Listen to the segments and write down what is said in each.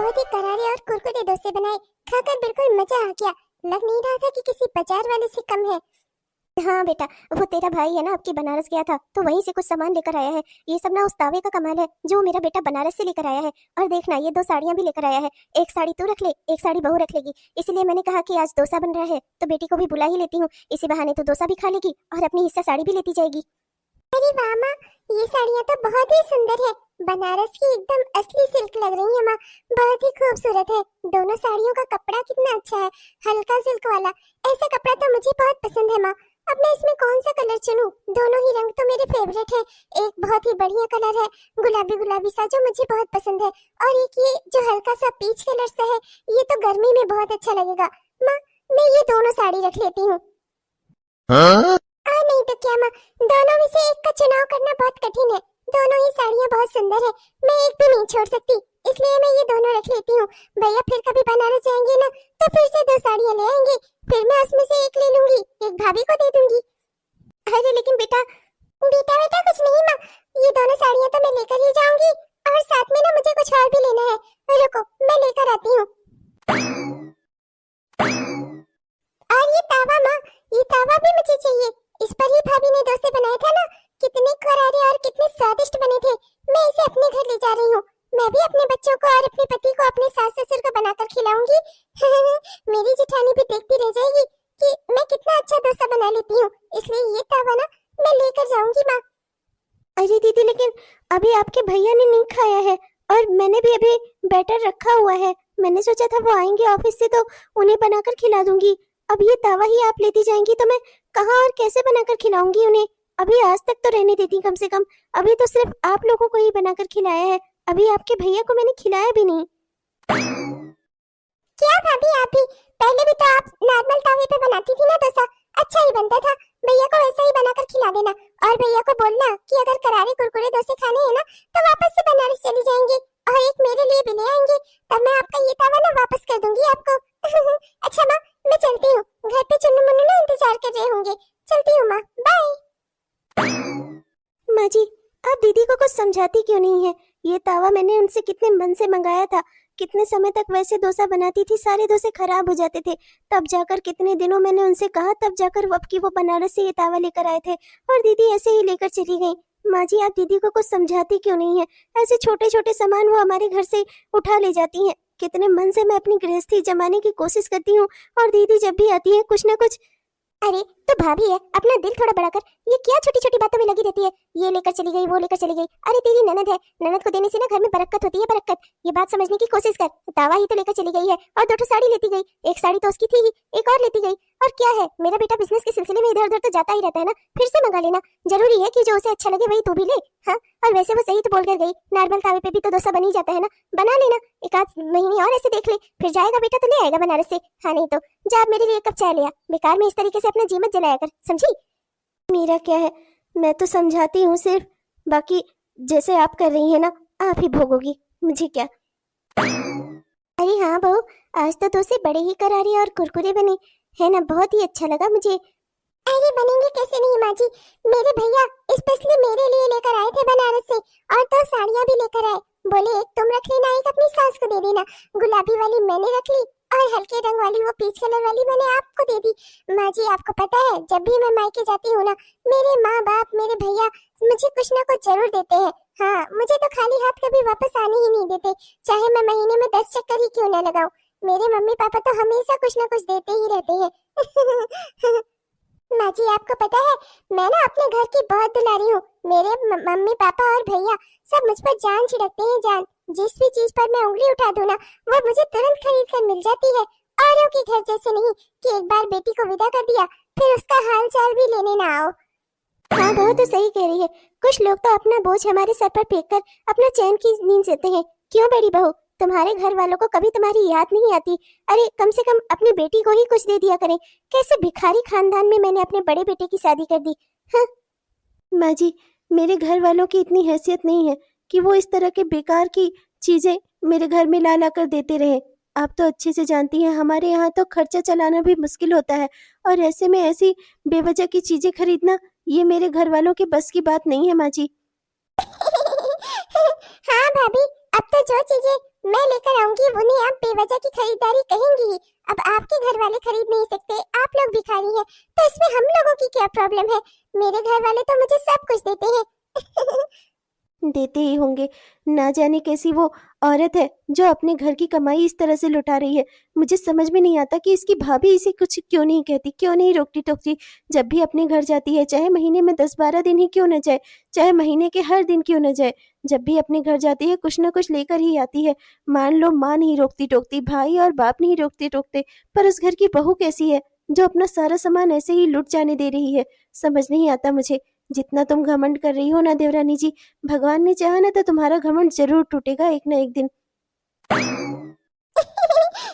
बहुत ही करारे और कुरकुरे डोसे बनाए। खाकर बिल्कुल मजा आ गया। लग नहीं रहा था कि किसी बाजार वाले से कम है। हाँ बेटा, वो तेरा भाई है ना, आपकी बनारस गया था तो वहीं से कुछ सामान लेकर आया है। ये सब ना उस तावे का कमाल है जो मेरा बेटा बनारस से लेकर आया है। और देखना, ये 2 साड़ियां भी लेकर आया है। एक साड़ी तू रख ले, एक साड़ी बहू रख लेगी। इसलिए मैंने कहा कि आज डोसा बन रहा है तो बेटी को भी बुला ही लेती हूँ। इसी बहाने तो डोसा भी खा लेगी और अपनी हिस्सा साड़ी भी लेती जाएगी। अरे वाह माँ, ये साड़ियाँ तो बहुत ही सुंदर है। बनारस की एकदम असली सिल्क लग रही है माँ। बहुत ही खूबसूरत है। दोनों साड़ियों का कपड़ा कितना अच्छा है, हल्का सिल्क वाला। ऐसा कपड़ा तो मुझे बहुत पसंद है माँ। अब मैं इसमें कौन सा कलर चुनूं? दोनों ही रंग तो मेरे फेवरेट है। एक बहुत ही बढ़िया कलर है, गुलाबी गुलाबी सा, जो मुझे बहुत पसंद है। और एक ये जो हल्का सा पीच कलर सा है, ये तो गर्मी में बहुत अच्छा लगेगा। माँ, मैं ये दोनों साड़ी रख लेती हूँ। नहीं तो क्या माँ, दोनों में से एक का चुनाव करना बहुत कठिन है। दोनों ही साड़ियाँ बहुत सुंदर है, मैं एक भी नहीं छोड़ सकती। इसलिए मैं ये दोनों रख लेती हूँ। भैया फिर कभी बनारस जाएंगे ना, तो फिर से 2 साड़ियाँ ले आएंगे। फिर मैं उसमें से एक ले लूंगी, एक भाभी को दे दूंगी। अरे लेकिन बेटा बेटा बेटा कुछ नहीं माँ, ये दोनों साड़ियाँ तो मैं लेकर ही जाऊंगी। और साथ में ना मुझे कुछ और भी लेना है। रुको, मैं लेकर आती हूँ। और ये तावा माँ, ये तावा भी मुझे चाहिए। इस पर ही भाभी ने डोसे बनाए थे ना, कितने करारे और कितने स्वादिष्ट बने थे। मैं इसे अपने घर ले जा रही हूँ। मैं भी अपने बच्चों को और अपने पति को, अपने सास ससुर को बनाकर खिलाऊंगी। मेरी जेठानी भी देखती रह जाएगी कि मैं कितना अच्छा डोसा बना लेती हूँ। इसलिए ये तावा ना मैं लेकर जाऊंगी माँ। अरे दीदी, लेकिन अभी आपके भैया ने नहीं खाया है और मैंने भी अभी बैटर रखा हुआ है। मैंने सोचा था वो आएंगे ऑफिस से तो उन्हें बनाकर खिला दूंगी। अब ये तावा ही आप लेती जाएंगी तो मैं कहाँ और कैसे बनाकर खिलाऊंगी उन्हें? अभी आज तक तो रहने देती कम से कम। अभी तो सिर्फ आप लोगों को ही बनाकर खिलाया है, अभी आपके भैया को मैंने खिलाया भी नहीं। क्या भाभी, आप ही पहले भी तो आप नॉर्मल तावे पे बनाती थी ना डोसा, अच्छा ही बनता था। भैया को वैसा ही बनाकर खिला देना। और भैया को बोलना कि अगर करारे कुरकुरे डोसे खाने हैं ना, तो वापस से बनारस चली जाएंगे और एक मेरे लिए भी ले आएंगे। तब मैं आपका ये तावा ना वापस कर दूंगी आपको। अच्छा माँ, मैं चलती हूँ। घर पे चुन्नू मुन्नू ना इंतजार कर रहे होंगे। चलती हूँ माँ, बाय। माँ जी, आप दीदी को कुछ समझाती क्यों नहीं है? ये तावा मैंने उनसे कितने मन से मंगाया था। कितने समय तक वैसे डोसा बनाती थी, सारे डोसे खराब हो जाते थे। तब जाकर कितने दिनों मैंने उनसे कहा, तब जाकर अब की वो बनारस से ये तावा लेकर आए थे और दीदी ऐसे ही लेकर चली गई। माँ जी, आप दीदी को कुछ समझाती क्यों नहीं है? ऐसे छोटे छोटे सामान वो हमारे घर से उठा ले जाती हैं। कितने मन से मैं अपनी गृहस्थी जमाने की कोशिश करती हूँ और दीदी जब भी आती है कुछ ना कुछ। अरे तो भाभी है, अपना दिल थोड़ा बड़ा कर। ये क्या छोटी छोटी बातों में लगी रहती है? ये लेकर चली गई, वो लेकर चली गई। अरे तेरी ननद है, ननद को देने से ना घर में बरकत होती है, बरकत। ये बात समझने की कोशिश कर। तावा ही तो लेकर चली गई है और 2 साड़ी लेती गई। एक साड़ी तो उसकी थी ही, एक और लेती गई। और क्या है, मेरा बेटा बिजनेस के सिलसिले में इधर उधर तो जाता ही रहता है ना, फिर से मंगा लेना। जरूरी है कि जो उसे अच्छा लगे वही तू भी ले। हाँ, और वैसे वो सही तो बोल कर गई, नॉर्मल तावे पे भी तो डोसा बन ही जाता है ना, बना लेना। 1 आध महीने और ऐसे देख ले, फिर जाएगा बेटा तो ले आएगा बनारस से। हाँ नहीं तो जा, मेरे लिए 1 कप चाय ले आ। बेकार में इस तरीके से अपना जी मत जलाया कर, समझी? मेरा क्या है, मैं तो समझाती हूँ सिर्फ, बाकी जैसे आप कर रही है ना, आप ही भोगोगी, मुझे क्या। अरे हाँ बहू, आज तो डोसे बड़े ही करारे और कुरकुरे बने है ना, बहुत ही अच्छा लगा मुझे। अरे बनेंगे कैसे नहीं माँ जी, मेरे भैया स्पेशली मेरे लिए लेकर आए थे बनारस से। और 2 साड़ियाँ भी लेकर आए। बोले एक तुम रख लेना, एक अपनी सास को दे देना। गुलाबी वाली मैंने रख ली और हल्के रंग वाली, वो पीच कलर वाली, मैंने आपको दे दी। माँ जी आपको पता है, जब भी मैं मायके जाती हूँ ना, मेरे माँ बाप, मेरे भैया मुझे कुछ ना कुछ जरूर देते हैं। हाँ, मुझे तो खाली हाथ कभी वापस आने ही नहीं देते, चाहे मैं महीने में 10 चक्कर ही क्यों ना लगाऊं। मेरे मम्मी पापा तो हमेशा कुछ ना कुछ देते ही रहते हैं। माँ जी आपको पता है, मैं ना अपने घर की बहुत दुलारी हूँ। मेरे मम्मी पापा और भैया सब मुझ पर जान छिड़कते हैं, जान। जिस भी चीज पर मैं उंगली उठा दूँ ना, वो मुझे तुरंत खरीद कर मिल जाती है। औरों के घर जैसे नहीं कि एक बार बेटी को विदा कर दिया फिर उसका हाल चाल भी लेने ना आओ। हाँ बहू तो सही कह रही है, कुछ लोग तो अपना बोझ हमारे सर पर फेंक कर अपना चैन की नींद सोते हैं। क्यों बड़ी बहू, तुम्हारे घर वालों को कभी तुम्हारी याद नहीं आती? अरे कम से कम अपनी बेटी को ही कुछ दे दिया करें। कैसे भिखारी खानदान में मैंने अपने बड़े बेटे की शादी कर दी। हाँ माँ जी, मेरे घर वालों की इतनी हैसियत नहीं है कि वो इस तरह के बेकार की चीजें मेरे घर में ला ला कर देते रहे। आप तो अच्छे से जानती हैं, हमारे यहाँ तो खर्चा चलाना भी मुश्किल होता है और ऐसे में ऐसी बेवजह की चीजें खरीदना, ये मेरे घर वालों के बस की बात नहीं है माँ जी। हाँ भाभी, अब तो जो चीजें मैं लेकर आऊंगी, उन्हें आप बेवजह की खरीदारी कहेंगी ही। अब आपके घर वाले खरीद नहीं सकते, आप लोग भिखारी हैं, तो इसमें हम लोगों की क्या प्रॉब्लम है? मेरे घर वाले तो मुझे सब कुछ देते हैं। देते ही होंगे। ना जाने कैसी वो औरत है जो अपने घर की कमाई इस तरह से लुटा रही है। मुझे समझ में नहीं आता कि इसकी भाभी इसे कुछ क्यों नहीं कहती, क्यों नहीं रोकती टोकती। जब भी अपने घर जाती है, चाहे महीने में 10-12 दिन ही क्यों न जाए, चाहे महीने के हर दिन क्यों न जाए, जब भी अपने घर जाती है कुछ न कुछ लेकर ही आती है। मान लो माँ नहीं रोकती टोकती, भाई और बाप नहीं रोकते टोकते, पर उस घर की बहू कैसी है जो अपना सारा सामान ऐसे ही लुट जाने दे रही है। समझ नहीं आता मुझे। जितना तुम घमंड कर रही हो ना देवरानी जी, भगवान ने चाहा ना तो तुम्हारा घमंड जरूर टूटेगा एक ना एक दिन।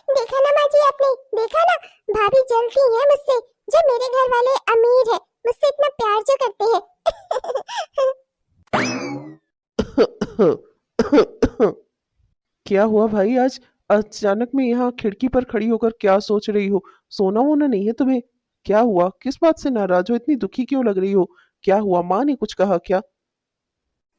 देखा ना माँ जी, आपने देखा ना, भाभी जलती है मुझसे। जो मेरे घर वाले अमीर है, मुझसे इतना प्यार जो करते हैं। क्या हुआ भाई? आज अचानक में यहाँ खिड़की पर खड़ी होकर क्या सोच रही हो? सोना वोना नहीं है तुम्हें? क्या हुआ? किस बात से नाराज हो? इतनी दुखी क्यों लग रही हो? क्या हुआ? माँ ने कुछ कहा क्या?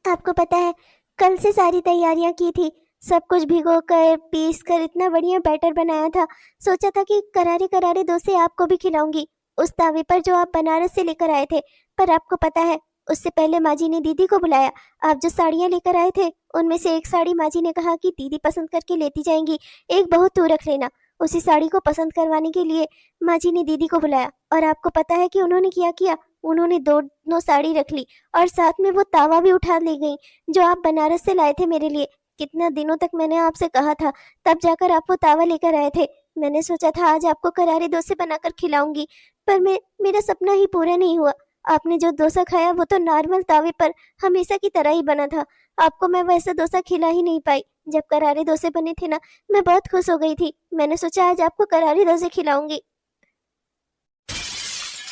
आपको पता है, कल से सारी तैयारियां की थी, सब कुछ भिगो कर पीस कर इतना बढ़िया बैटर बनाया था। सोचा था कि करारे करारे डोसे आपको भी खिलाऊंगी उस तावे पर जो आप बनारस से लेकर आए थे। पर आपको पता है, उससे पहले माँ जी ने दीदी को बुलाया। आप जो साड़ियाँ लेकर आए थे उनमें से एक साड़ी माँ जी ने कहा कि दीदी पसंद करके लेती जाएंगी, एक बहुत तू रख लेना। उसी साड़ी को पसंद करवाने के लिए माँ जी ने दीदी को बुलाया, और आपको पता है कि उन्होंने क्या किया? उन्होंने दोनों साड़ी रख ली और साथ में वो तावा भी उठा ले गई जो आप बनारस से लाए थे मेरे लिए। कितना दिनों तक मैंने आपसे कहा था, तब जाकर आप वो तावा लेकर आए थे। मैंने सोचा था आज आपको करारे डोसे बनाकर खिलाऊंगी, पर मेरा सपना ही पूरा नहीं हुआ। आपने जो डोसा खाया वो तो नॉर्मल तावे पर हमेशा की तरह ही बना था। आपको मैं वैसा डोसा खिला ही नहीं पाई। जब करारे डोसे बने थे ना, मैं बहुत खुश हो गई थी। मैंने सोचा आज आपको करारे डोसे खिलाऊंगी।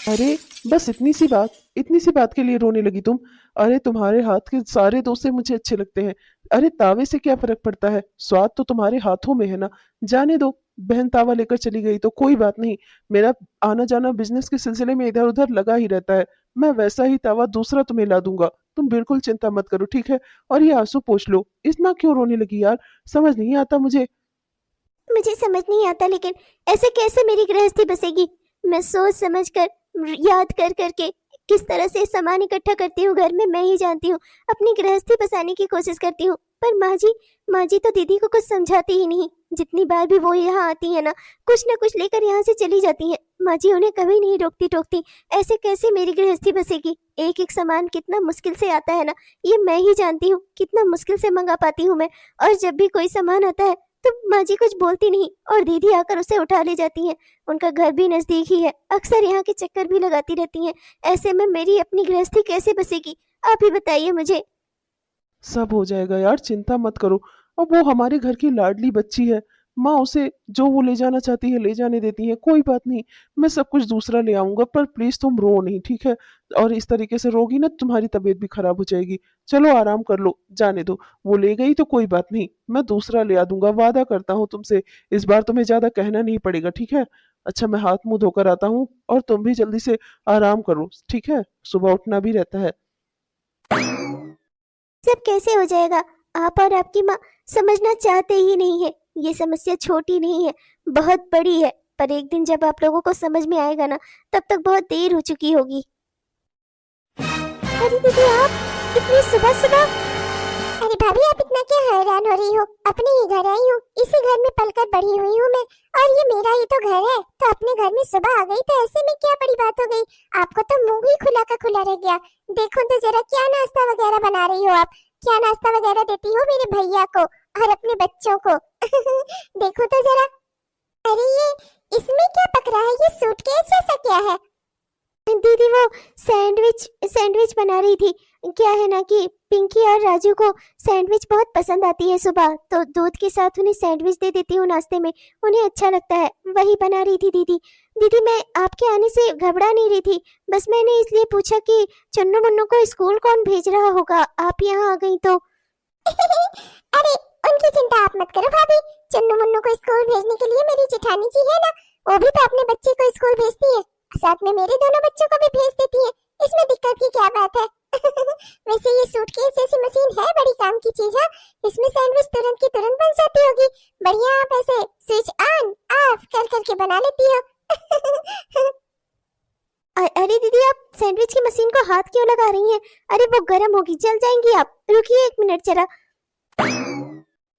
अरे बस इतनी सी बात के लिए रोने लगी तुम? अरे तुम्हारे हाथ के सारे डोसे मुझे अच्छे लगते हैं। अरे तावे से क्या फर्क पड़ता है? स्वाद तो तुम्हारे हाथों में है ना। जाने दो, बहन तावा लेकर चली गई तो कोई बात नहीं। मेरा आना जाना बिजनेस के सिलसिले में इधर उधर लगा ही रहता है। मैं वैसा ही तावा दूसरा तुम्हें ला दूंगा। तुम बिल्कुल चिंता मत करो, ठीक है? और ये आंसू पोंछ लो। इतना क्यों रोने लगी यार? समझ नहीं आता मुझे। मुझे समझ नहीं आता, लेकिन ऐसे कैसे मेरी गृहस्थी बसेगी? मैं सोच समझ कर, याद कर करके किस तरह से सामान इकट्ठा करती हूँ घर में, मैं ही जानती हूँ। अपनी गृहस्थी बसाने की कोशिश करती हूँ, पर माँ जी तो दीदी को कुछ समझाती ही नहीं। जितनी बार भी वो यहाँ आती है ना, कुछ न कुछ लेकर यहाँ से चली जाती हैं। माँ जी उन्हें कभी नहीं रोकती टोकती। ऐसे कैसे मेरी गृहस्थी बसेगी? एक एक सामान कितना मुश्किल से आता है ना, ये मैं ही जानती हूँ। कितना मुश्किल से मंगा पाती हूँ मैं, और जब भी कोई सामान आता है तो माँ जी कुछ बोलती नहीं और दीदी आकर उसे उठा ले जाती हैं। उनका घर भी नजदीक ही है, अक्सर यहाँ के चक्कर भी लगाती रहती हैं। ऐसे में मेरी अपनी गृहस्थी कैसे बसेगी? आप ही बताइए मुझे। सब हो जाएगा यार, चिंता मत करो। अब वो हमारे घर की लाडली बच्ची है। माँ उसे जो वो ले जाना चाहती है ले जाने देती है, कोई बात नहीं। मैं सब कुछ दूसरा ले आऊंगा, पर प्लीज तुम रो नहीं, ठीक है? और इस तरीके से रोगी ना तुम्हारी तबीयत भी खराब हो जाएगी। चलो आराम कर लो, जाने दो। वो ले गई तो कोई बात नहीं, मैं दूसरा ले आ दूंगा, वादा करता हूँ तुमसे। इस बार तुम्हें ज्यादा कहना नहीं पड़ेगा, ठीक है? अच्छा, मैं हाथ मुंह धोकर आता हूँ, और तुम भी जल्दी से आराम करो, ठीक है? सुबह उठना भी रहता है। सब कैसे हो जाएगा? आप और आपकी माँ समझना चाहते ही नहीं है। ये समस्या छोटी नहीं है, बहुत बड़ी है। पर एक दिन जब आप लोगों को समझ में आएगा ना, तब तक बहुत देर हो चुकी होगी। अरे दीदी, आप इतनी सुबह सुबह? अरे भाभी, आप इतना क्या हैरान हो रही हो? अपने ही घर आई हूँ, इसी घर में पलकर बड़ी हुई हूँ मैं। और ये मेरा ही तो घर है, तो अपने घर में सुबह आ गई तो ऐसे में क्या बड़ी बात हो गई? आपको तो मुंह ही खुला का खुला रह गया। देखो तो जरा, क्या नाश्ता वगैरह बना रही हो आप? क्या नाश्ता वगैरह देती हो मेरे भैया को और अपने बच्चों को? देखो तो जरा। अरे ये इसमें क्या पक रहा है? ये सूटकेस जैसा क्या है? दीदी वो सैंडविच बना रही थी। क्या है ना कि पिंकी और राजू को सैंडविच बहुत पसंद आती है सुबह, तो दूध के साथ उन्हें सैंडविच दे देती हूँ नाश्ते में। उन्हें अच्छा लगता है, वही बना रही थी दीदी। दीदी मैं आपके आने से घबरा नहीं रही थी, बस मैंने इसलिए पूछा कि चन्नू मुन्नू को स्कूल कौन भेज रहा होगा, आप यहाँ आ गई तो। अरे उनकी चिंता आप मत करो भाभी। चन्नू मुन्नू को स्कूल भेजने के लिए मेरी जेठानी जी है ना, वो भी तो अपने बच्चे को स्कूल भेजती है, साथ में मेरे दोनों बच्चों को भी भेज देती है। इसमें दिक्कत की क्या बात है? वैसे ये सूटकेस जैसी मशीन है बड़ी काम की चीज है। इसमें सैंडविच तुरंत की तुरंत बन जाती होगी। बढ़िया, आप ऐसे स्विच ऑन ऑफ कर करके बना लेती हो। अरे दीदी, आप सैंडविच की मशीन को हाथ क्यों लगा रही हैं? अरे वो गर्म होगी, जल जाएंगी आप। रुकिए 1 मिनट जरा।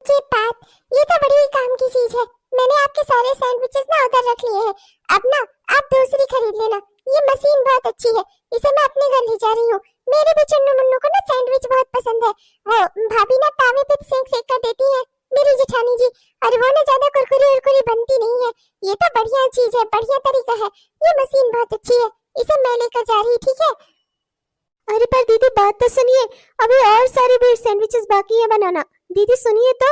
ये बात, ये तो बड़ी काम की चीज है। मैंने आपके सारे सैंडविचेस ना उधर रख लिए हैं। अब ना आप दूसरी खरीद लेना। ये मशीन बहुत अच्छी है, इसे मैं अपने घर ले जा रही हूँ। मेरे भी चुन्नू मुन्नू को ना सैंडविच बहुत पसंद है। वो भाभी ना तावे पे सेक सेक कर देती है, मेरी जेठानी जी। और वो ना ज्यादा कुरकुरी उरकुरी बनती नहीं है। ये तो बढ़िया चीज है, बढ़िया तरीका है। ये मशीन बहुत अच्छी है, इसे मैं लेकर जा रही, ठीक है? अरे पर दीदी, बात तो सुनिए, अभी और सारे भी सैंडविचेस बाकी है बनाना। दीदी सुनिए तो।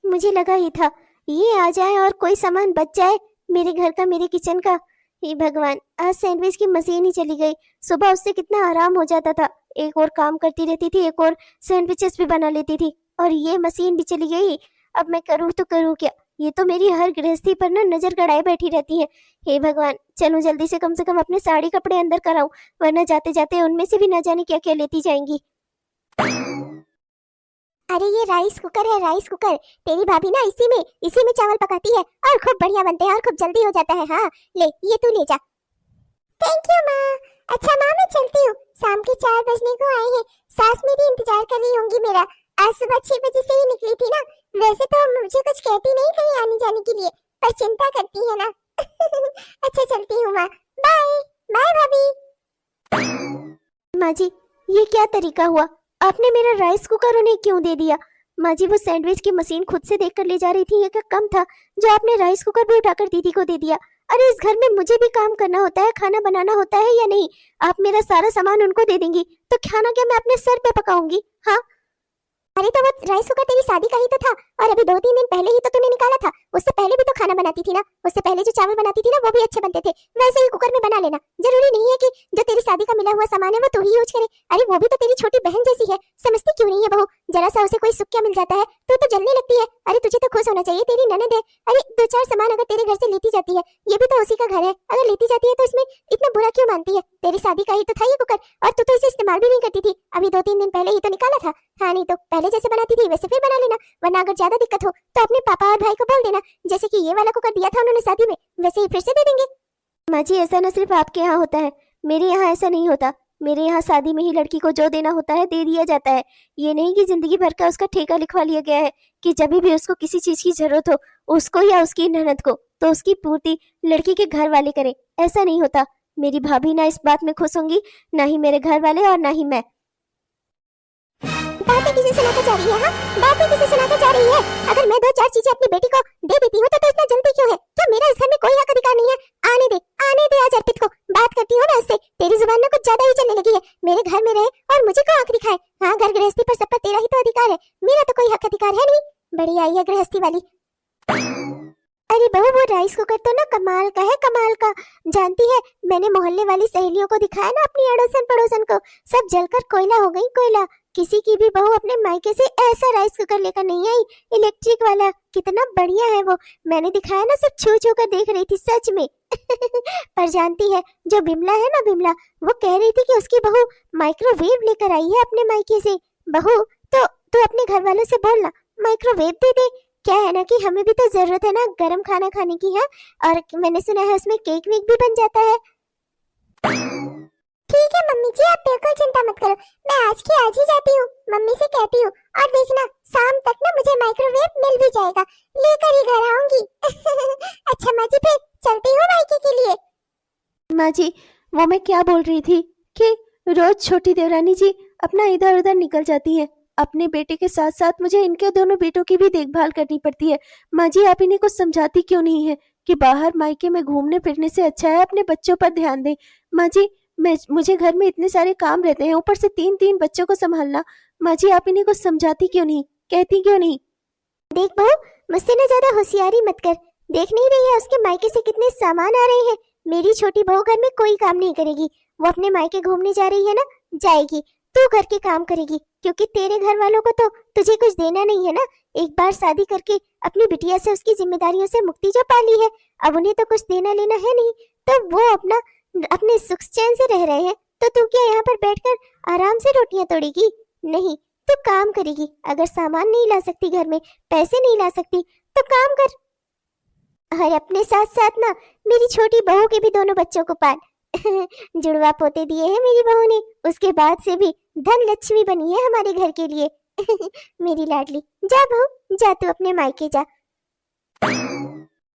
मुझे लगा ही था ये आ जाए और कोई सामान बच जाए मेरे घर का, मेरे किचन का। हे भगवान, आज सैंडविच की मशीन ही चली गई। सुबह उससे कितना आराम हो जाता था, एक और काम करती रहती थी, एक और सैंडविचेस भी बना लेती थी, और ये मशीन भी चली गई। अब मैं करूँ तो करूँ क्या? ये तो मेरी हर गृहस्थी पर ना नजर गड़ाए बैठी रहती है। हे भगवान, चलूं जल्दी से कम अपने साड़ी कपड़े अंदर कराऊं, वरना जाते जाते उनमें से भी ना जाने क्या क्या लेती जाएंगी। अरे ये राइस कुकर है, राइस कुकर। तेरी भाभी ना इसी में चावल पकाती है और खूब बढ़िया बनते हैं और खूब जल्दी हो जाता है। हाँ ले, ये तू ले जा। थैंक यू माँ। अच्छा माँ, मैं चलती हूँ। शाम के 4 बजने को आए हैं। सास मेरी इंतजार कर रही होंगी मेरा। आज सुबह 6 बजे से ही निकली थी ना। वैसे तो मुझे कुछ कहती नहीं कहीं आने जाने के लिए, पर चिंता करती है ना। अच्छा चलती हूँ माँ। बाय बाय भाभी। माँ जी, ये क्या तरीका हुआ? आपने मेरा राइस कुकर उन्हें क्यों दे दिया? माँ जी, वो सैंडविच की मशीन खुद से देखकर ले जा रही थी, ये क्या कम था जो आपने राइस कुकर भी उठाकर दीदी को दे दिया? अरे इस घर में मुझे भी काम करना होता है, खाना बनाना होता है या नहीं? आप मेरा सारा सामान उनको दे देंगी तो खाना क्या मैं अपने सर पे पकाऊंगी? हाँ, अरे तो वो राइस कुकर तेरी शादी का ही तो था, और अभी 2-3 दिन पहले ही तो तूने निकाला था। उससे पहले भी तो खाना बनाती थी ना। उससे पहले जो चावल बनाती थी ना, वो भी अच्छे बनते थे। वैसे ही कुकर में बना लेना। जरूरी नहीं है कि जो तेरी शादी का मिला हुआ सामान है वो तू ही यूज करे। अरे वो भी तो तेरी छोटी बहन जैसी है, समझती क्यों नहीं है बहू? जरा सा उसे कोई सुक्का मिल जाता है तो जलने लगती है। अरे तुझे तो खुश होना चाहिए, तेरी ननद है। अरे 2-4 सामान अगर तेरे घर से लेती जाती है, ये भी तो उसी का घर है, अगर लेती जाती है तो इसमें इतना बुरा क्यों मानती है? तेरी शादी का ही तो था ये कुकर, और तू तो इसे इस्तेमाल भी नहीं करती थी। अभी 2-3 दिन पहले ही तो निकाला था। हाँ, नहीं तो पहले जैसे बनाती थी वैसे फिर बना लेना। वरना अगर ज्यादा दिक्कत हो तो अपने पापा और भाई को बोल देना, जैसे कि ये वाला कुकर दिया था उन्होंने शादी में, वैसे ही फिर से दे देंगे। माँ जी, ऐसा न सिर्फ आपके यहाँ होता है, मेरे यहाँ ऐसा नहीं होता। मेरे यहाँ शादी में ही लड़की को जो देना होता है दे दिया जाता है। ये नहीं कि जिंदगी भर का उसका ठेका लिखवा लिया गया है कि जब भी उसको किसी चीज की जरूरत हो, उसको या उसकी ननद को, तो उसकी पूर्ति लड़की के घर वाले करें। ऐसा नहीं होता। मेरी भाभी ना इस बात में खुश होंगी, ना ही मेरे घर वाले और ना ही मैं। बातें किसे सुनाकर जा रही है? हाँ, बातें किसे सुनाकर जा रही है? अगर मैं 2-4 चीजें अपनी बेटी को दे देती हूँ तो इतना जल्दी क्यों है? क्या मेरा इस घर में कोई हक अधिकार नहीं है? आने दे आज अर्पित को। बात करती हूँ ना उससे। तेरी जुबान ना कुछ ज्यादा ही चलने लगी है। मेरे घर में रहे और मुझे क्यों आंख दिखाए? हाँ, घर गृहस्थी पर सब पर तेरा ही तो अधिकार है, मेरा तो कोई हक अधिकार है नहीं। बड़ी आई है गृहस्थी वाली। अरे बहू, वो राइस कुकर तो ना कमाल का है, कमाल का। जानती है, मैंने मोहल्ले वाली सहेलियों को दिखाया ना, अपनी अड़ोसन पड़ोसन को, सब जलकर कोयला हो गई, कोयला। किसी की भी बहू अपने मायके से ऐसा राइस कुकर लेकर नहीं आई, इलेक्ट्रिक वाला। कितना बढ़िया है वो। मैंने दिखाया ना, सब छू छू कर देख रही थी सच में। पर जानती है, जो बिमला है ना, बिमला, वो कह रही थी कि उसकी बहू माइक्रोवेव लेकर आई है अपने मायके से। बहू, तो तू अपने घर वालों से बोलना माइक्रोवेव दे दे। क्या है ना कि हमें भी तो जरूरत है ना गरम खाना खाने की। है, और मैंने सुना है उसमें केक वेक भी बन जाता है। ठीक है मम्मी जी, आप बिल्कुल चिंता मत करो। मैं आज की आज ही जाती हूँ, मम्मी से कहती हूँ, और देखना शाम तक ना मुझे माइक्रोवेव मिल भी जाएगा, लेकर ही घर आऊंगी। अच्छा माँ जी, फिर चलती हूँ मायके के लिए। माँ जी, वो मैं क्या बोल रही थी कि रोज छोटी देवरानी जी अपना इधर उधर निकल जाती है। अपने बेटे के साथ साथ मुझे इनके दोनों बेटों की भी देखभाल करनी पड़ती है। माँ जी, आप इन्हें कुछ समझाती क्यों नहीं है कि बाहर मायके में घूमने फिरने से अच्छा है अपने बच्चों पर ध्यान दें। माँ जी, मुझे घर में इतने सारे काम रहते हैं, ऊपर से 3-3 बच्चों को संभालना। माँ जी, आप इन्हें कुछ समझाती क्यों नहीं, कहती क्यों नहीं? देख बहू, मुझसे ना ज्यादा होशियारी मत कर। देख नहीं रही है उसके मायके से कितने सामान आ रहे हैं? मेरी छोटी बहू घर में कोई काम नहीं करेगी। वो अपने मायके घूमने जा रही है ना, जाएगी। तू घर के काम करेगी, क्योंकि तेरे घर वालों को तो तुझे कुछ देना नहीं है ना। एक बार शादी करके अपनी बिटिया से उसकी जिम्मेदारियों से मुक्ति जो पा ली है, अब उन्हें तो कुछ देना लेना है नहीं, तो वो अपने सुख चैन से रह रहे हैं। तो तू क्या यहाँ पर बैठकर आराम से रोटियां तोड़ेगी? नहीं, तू काम करेगी। अगर सामान नहीं ला सकती, घर में पैसे नहीं ला सकती, तो काम कर। और अपने साथ साथ ना मेरी छोटी बहू के भी दोनों बच्चों को पाल। जुड़वा पोते दिए हैं मेरी बहू ने, उसके बाद से भी धन लक्ष्मी बनी है हमारे घर के लिए। मेरी लाडली, जा बहू, जा तू अपने मायके जा।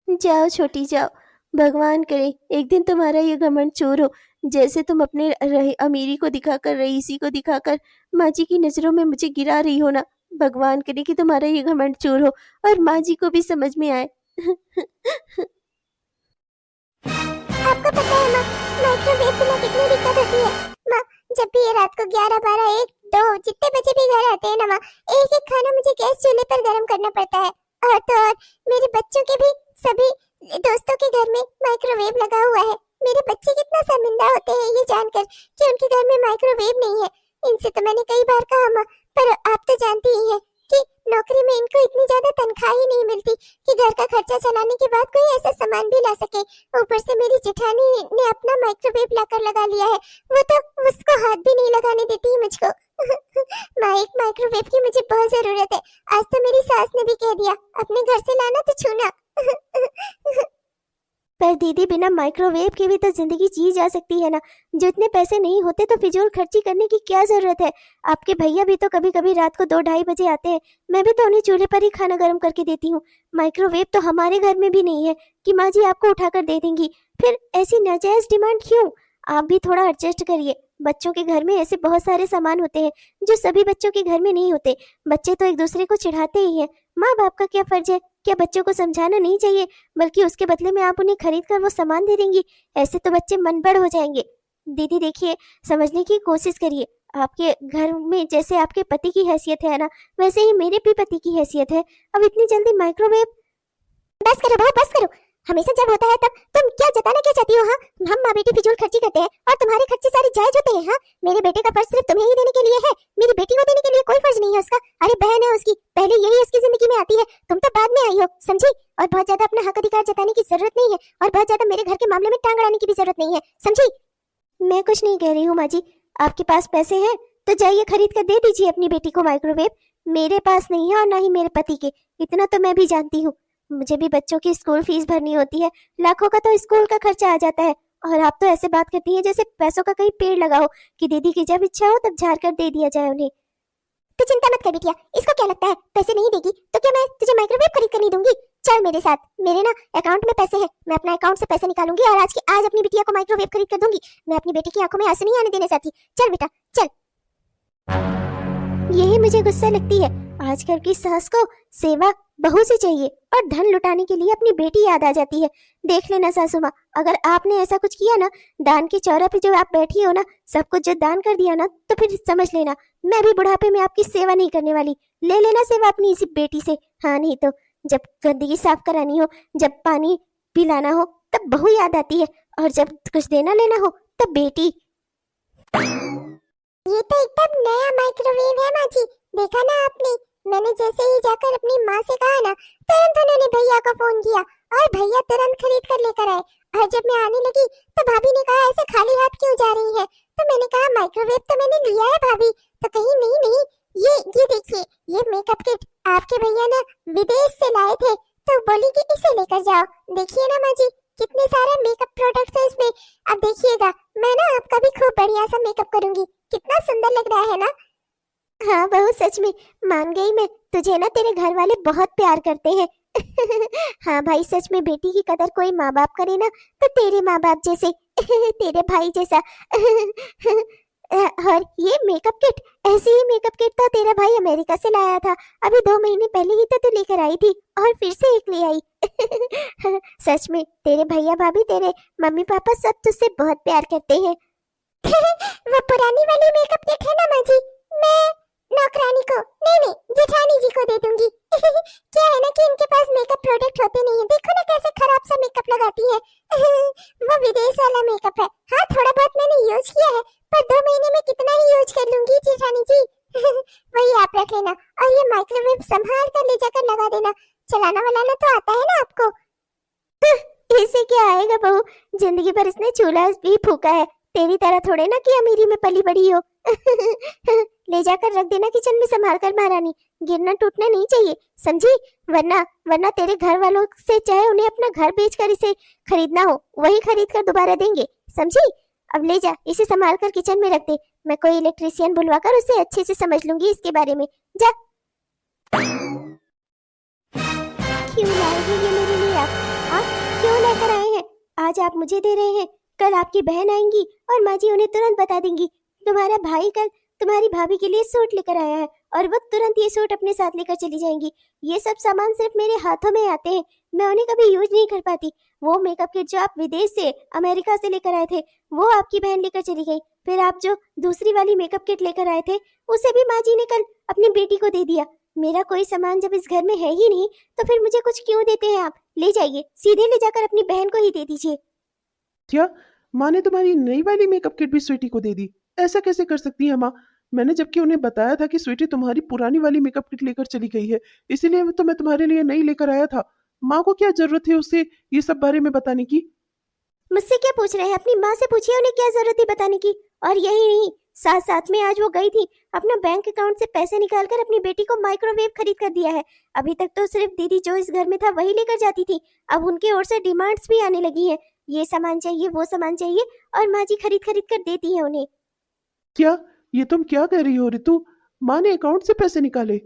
जाओ छोटी जाओ, भगवान करे एक दिन तुम्हारा ये घमंड चूर हो। जैसे तुम अपने अमीरी को दिखाकर, रईसी को दिखाकर माँ जी की नजरों में मुझे गिरा रही हो ना, भगवान करे कि तुम्हारा ये घमंड चूर हो और माँ जी को भी समझ में आए। आपको पता है माँ, माइक्रोवेव बिना कितनी दिक्कत होती है। माँ, जब भी ये रात को 11, 12, 1, 2 जितने बजे भी घर आते हैं ना माँ, एक एक खाना मुझे गैस चूल्हे पर गर्म करना पड़ता है। और तो और मेरे बच्चों के भी सभी दोस्तों के घर में माइक्रोवेव लगा हुआ है। मेरे बच्चे कितना शर्मिंदा होते हैं ये जानकर कि उनके घर में माइक्रोवेव नहीं है। इनसे तो मैंने कई बार कहा माँ, पर आप तो जानती ही है कि नौकरी में इनको इतनी ज्यादा तनख्वाह ही नहीं मिलती कि घर का खर्चा चलाने के बाद कोई ऐसा सामान भी ला सके। ऊपर से मेरी जेठानी ने अपना माइक्रोवेव लाकर लगा लिया है, वो तो उसको हाथ भी नहीं लगाने देती है मुझको। माँ, एक माइक्रोवेव की मुझे बहुत जरूरत है। आज तो मेरी सास ने भी कह दिया अपने घर से लाना तो छूना। पर दीदी, बिना माइक्रोवेव के भी तो जिंदगी जी जा सकती है ना। जो इतने पैसे नहीं होते तो फिजूल खर्ची करने की क्या जरूरत है। आपके भैया भी तो कभी कभी रात को 2, 2:30 बजे आते हैं, मैं भी तो उन्हें चूल्हे पर ही खाना गर्म करके देती हूँ। माइक्रोवेव तो हमारे घर में भी नहीं है कि माँ जी आपको उठाकर दे देंगी। फिर ऐसी नाजायज डिमांड क्यों? आप भी थोड़ा एडजस्ट करिए। बच्चों के घर में ऐसे बहुत सारे सामान होते हैं जो सभी बच्चों के घर में नहीं होते। बच्चे तो एक दूसरे को चिढ़ाते ही हैं। माँ बाप का क्या फर्ज है? क्या बच्चों को समझाना नहीं चाहिए, बल्कि उसके बदले में आप उन्हें खरीद कर वो सामान दे देंगी? ऐसे तो बच्चे मनबड़ हो जाएंगे। दीदी देखिए, समझने की कोशिश करिए। आपके घर में जैसे आपके पति की हैसियत है ना, वैसे ही मेरे भी पति की हैसियत है। अब इतनी जल्दी माइक्रोवेव? बस करो बहू, बस करो। हमेशा जब होता है तब तुम क्या जताना क्या चाहती हो? हाँ, हम माँ बेटी फिजूल खर्ची करते हैं और तुम्हारे खर्चे सारे जायज होते हैं। हाँ, मेरे बेटे का फर्ज सिर्फ तुम्हें ही देने के लिए है, मेरी बेटी को देने के लिए कोई फर्ज नहीं है उसका। अरे बहन है उसकी, पहले यही उसकी जिंदगी में आती है, तुम तो बाद में आई हो, समझी? और बहुत ज्यादा अपना हक अधिकार जताने की जरूरत नहीं है, और बहुत ज्यादा मेरे घर के मामले में टांग अड़ाने की भी जरूरत नहीं है, समझी? मैं कुछ नहीं कह रही हूँ माँ जी। आपके पास पैसे हैं तो जाइए खरीद कर दे दीजिए अपनी बेटी को माइक्रोवेव। मेरे पास नहीं है और ना ही मेरे पति के, इतना तो मैं भी जानती हूँ। मुझे भी बच्चों की स्कूल फीस भरनी होती है, लाखों का तो स्कूल का खर्चा आ जाता है। और आप तो ऐसे बात करती हैं जैसे पैसों का कहीं पेड़ लगाओ कि दीदी की जब इच्छा हो तब झाड़ कर दे दिया जाए उन्हें। तू चिंता मत कर बिटिया, इसको क्या लगता है पैसे नहीं देगी तो क्या मैं तुझे माइक्रोवेव खरीद कर नहीं दूंगी? चल मेरे साथ, मेरे ना अकाउंट में पैसे हैं, मैं अपना अकाउंट से पैसे निकालूंगी और आज की आज अपनी बिटिया को माइक्रोवेव खरीद कर दूंगी। मैं अपनी बेटी की आंखों में आंसू नहीं आने देने चाहती। चल बेटा चल। यही मुझे गुस्सा लगती है। आजकल की सास को सेवा बहू से चाहिए और धन लुटाने के लिए अपनी बेटी याद आ जाती है। देख लेना सासू माँ, अगर आपने ऐसा कुछ किया ना, दान की चौरा पे जो आप बैठी हो ना, सब कुछ जो दान कर दिया ना, तो फिर समझ लेना मैं भी बुढ़ापे में आपकी सेवा नहीं करने वाली। ले लेना सेवा अपनी इसी बेटी से। हाँ, नहीं तो जब गंदगी साफ करानी हो, जब पानी पिलाना हो, तब बहू याद आती है, और जब कुछ देना लेना हो तब बेटी। ये तो एकदम नया माइक्रोवेव है माँ जी, देखा ना आपने? मैंने जैसे ही जाकर अपनी माँ से कहा ना, तुरंत उन्होंने भैया को फोन किया और भैया तुरंत खरीद कर लेकर आए। और जब मैं आने लगी तो भाभी ने कहा ऐसे खाली हाथ क्यों जा रही है? तो मैंने कहा माइक्रोवेव तो मैंने लिया है भाभी। तो कहीं नहीं नहीं, ये देखिए, ये मेकअप किट आपके भैया ना विदेश से लाए थे, तो बोली कि इसे लेकर जाओ। देखिए ना माँ जी, कितने सारे मेकअप प्रोडक्ट्स है इसमें। अब देखिएगा, मैं ना आपका भी खूब बढ़िया सा मेकअप करूंगी। कितना सुंदर लग रहा है ना? हाँ बहू, सच में मान गई मैं। तुझे ना तेरे घर वाले बहुत प्यार करते हैं। हाँ भाई, सच में बेटी की कदर कोई माँ बाप करे ना, तो तेरे माँ बाप जैसे, तेरे भाई जैसा। और ये मेकअप किट, ऐसी ही मेकअप किट तो तेरा भाई अमेरिका से लाया था। अभी 2 महीने पहले ही तो तू लेकर आई थी और फिर से एक ले आई। सच में तेरे भैया भाभी, तेरे मम्मी पापा सब तुझसे बहुत प्यार करते हैं। वो पुरानी वाली मेकअप किट है ना माँ जी, मैं नौकरानी को, नहीं जेठानी जी को दे दूंगी। क्या है ना कि इनके पास मेकअप प्रोडक्ट होते नहीं है, देखो ना कैसे खराब सा मेकअप लगाती है। वो विदेश वाला मेकअप है। हाँ, थोड़ा बहुत मैंने यूज किया है, पर 2 महीने में कितना ही यूज कर लूंगी जेठानी जी। वही आप रख लेना, और ये माइक्रोवेव संभाल कर ले जाकर लगा देना। चलाना वलाना तो आता है ना आपको? इसे क्या आएगा बहू, जिंदगी भर इसने चूल्हा भी फूका है, तेरी तरह थोड़े ना कि अमीरी में पली बड़ी हो। ले जाकर रख देना किचन में संभाल कर महारानी, गिरना टूटना नहीं चाहिए, समझी? वरना वरना तेरे घर वालों से चाहे उन्हें अपना घर बेचकर इसे खरीदना हो, वही खरीद कर दोबारा देंगे, समझी? अब ले जा, इसे संभाल कर किचन में रख दे। मैं कोई इलेक्ट्रिशियन बुलवाकर उसे अच्छे से समझ लूंगी इसके बारे में। जा। क्यों लाए हैं ये मेरे लिए आप? क्यों लेकर आए हैं? आज आप मुझे दे रहे हैं, कल आपकी बहन आएंगी और माँ जी उन्हें तुरंत बता देंगी तुम्हारा भाई कल तुम्हारी भाभी के लिए सूट लेकर आया है, और वो तुरंत ये सूट अपने साथ लेकर चली जाएंगी। ये सब सामान सिर्फ मेरे हाथों में आते हैं, मैं उन्हें कभी यूज नहीं कर पाती। वो मेकअप किट जो आप विदेश से अमेरिका से लेकर आए थे वो आपकी बहन लेकर चली गई। फिर आप जो दूसरी वाली मेकअप किट लेकर आए थे उसे भी माँ जी ने कल अपनी बेटी को दे दिया। मेरा कोई सामान जब इस घर में है ही नहीं तो फिर मुझे कुछ क्यों देते हैं आप? ले जाइए, सीधे ले जाकर अपनी बहन को ही दे दीजिए। क्या माँ ने तुम्हारी नई वाली मेकअप किट भी स्वीटी को दे दी? ऐसा कैसे कर सकती है माँ? मैंने जबकि उन्हें बताया था कि स्वीटी तुम्हारी पुरानी वाली मेकअप किट लेकर चली गई है, इसीलिए तो मैं तुम्हारे लिए नई लेकर आया था। माँ को क्या जरूरत है उससे ये सब बारे में बताने की? मुझसे क्या पूछ रहे हैं? अपनी माँ से पूछिए, उन्हें क्या जरूरत है बताने की। और यही नहीं, साथ साथ में आज वो गई थी, अपना बैंक अकाउंट से पैसे निकालकर अपनी बेटी को माइक्रोवेव खरीद कर दिया है। अभी तक तो सिर्फ दीदी जो इस घर में था वही लेकर जाती थी, अब उनकी ओर से डिमांड्स भी आने लगी हैं। ये सामान चाहिए, वो सामान चाहिए, और माँ जी खरीद खरीद कर देती है उन्हें। क्या ये तुम क्या कह रही हो रितु? माँ ने अकाउंट से पैसे निकाले?